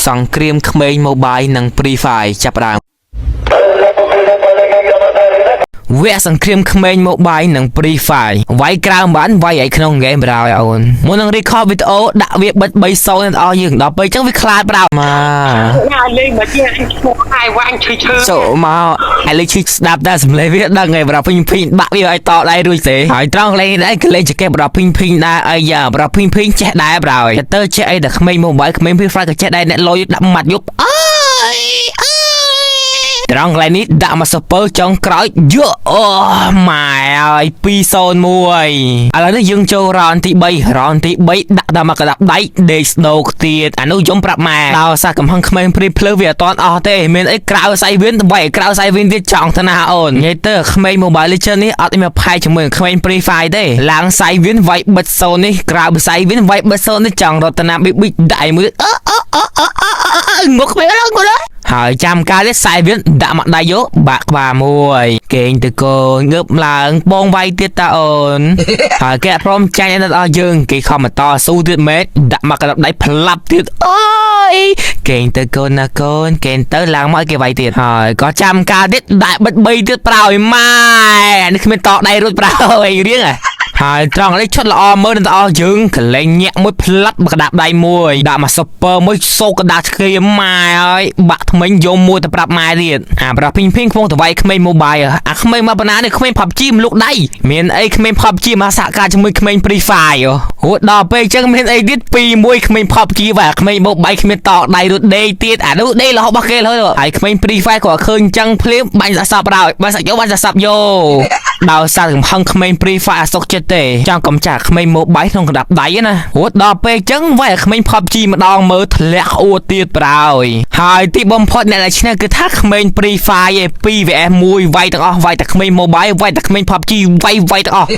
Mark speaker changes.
Speaker 1: សង្គ្រាមក្មេង Mobile និង Free Fire ចាប់ផ្ដើមវគ្គសង្គ្រាមក្មេង Mobile និង Free Fire វាយក្រៅបានវាយឲ្យក្នុង game ប្រោយអូនមុននឹង record វីដេអូដាក់វាបិទ 3-0 ដល់អស់យើងដល់ពេលអញ្ចឹងវាខ្លាចប្រោមកលេងមកជាអញឈ្មោះហើយវាញឈឺចូលមកហើយលេងឈឺស្ដាប់តែសំឡេងវាដឹងហើយប្រោពេញបាក់វាឲ្យតដៃរួចទេហើយត្រង់លេងដែរក៏លេងចកេះប្រោពេញដែរអីយ៉ាប្រោពេញចេះដែរប្រោយទៅចេះអីតែក្មេង Mobile ក្មេង Free Fire ក៏ចេះដែរអ្នកលុយដាក់ម៉ាត់យប់អើយត្រង់កន្លែងនេះដាក់មកសពើចុងក្រោយយកអូម៉ែអើយ 2-0-1 ឥឡូវនេះយើងចូលរ៉នទី3ដាក់ដល់មកកដាប់ដៃដេកស្ដោកទៀតអានោះយំប្រាប់ម៉ែដល់សាកំហឹងក្មេងព្រីភ្លើវាអត់អស់ទេមានអីក្រៅសៃវៀនទៅក្រៅសៃវៀនទៀតចង់ទៅណាអូននិយាយទៅក្មេង Mobile Legends នេះអត់មានផែជាមួយក្មេង Free Fire ទេឡើងសៃវៀនវាយបិទ0នេះក្រៅសៃវៀនវាយបិទ0នេះចង់រតនាប៊ីដៃមួយងក់ពេលឡើងគាត់ហើយចាំការនេះសៃវៀនដាក់មកដៃយកបាក់ក្បាលមួយកេងទៅកូនងើបឡើងបងវាយទៀតតាអូនហើយគេព្រមចាញ់ឲ្យដល់យើងគេខំបន្តស៊ូទៀតមេដាក់មកកណ្ដាប់ដៃផ្លាប់ទៀតអូយកេងទៅកូនណាកូនកេងទៅឡើងមកគេវាយទៀតហើយក៏ចាំការទៀតដាក់បិទ3ទៀតប្រោយម៉ែនេះគ្មានតដៃរួចប្រោយរៀងហើយត្រង់នេះឈុតល្អមើលដល់អស់យើងកលែងញាក់មួយផ្លាត់មកកដាប់ដៃមួយដាក់មក super មួយសោកកដាឆ្កៀមម៉ែហើយបាក់ថ្មិញយកមួយទៅប្រាប់ម៉ែទៀតអាប្រពីងខ្វងទៅវាយក្មេង Mobile អាក្មេងមកបណ្ណានេះក្មេង PUBG មលុកដៃមានអីក្មេង PUBG មកសហការជាមួយក្មេង Free Fire ហូដល់ពេលអញ្ចឹងមានអីទៀត2-1ក្មេង PUBG វាក្មេង Mobile គ្មានតដៃរត់ដេកទៀតអានោះដេករហូតរបស់គេហើយក្មេង Free Fire ក៏ឃើញអញ្ចឹងភ្លាមបាញ់សាសប់ដល់បាញ់សាច់យកបាញ់សាសប់យកដល់សារកំហឹងក្មេង Free Fire អសុកចិត្តទេចង់កំចាក់ក្មេង Mobile ក្នុងកណ្ដាប់ដៃណាហូដល់ពេលអញ្ចឹងវាយក្មេង PUBG ម្ដងមើលធ្លាក់អួតទៀតប្រោយហើយទីបំផុតអ្នកដែលឈ្នះគឺថាក្មេង Free Fire 2 vs 1វាយទាំងអស់វាយតែក្មេង Mobile វាយតែក្មេង PUBG វាយទាំងអស់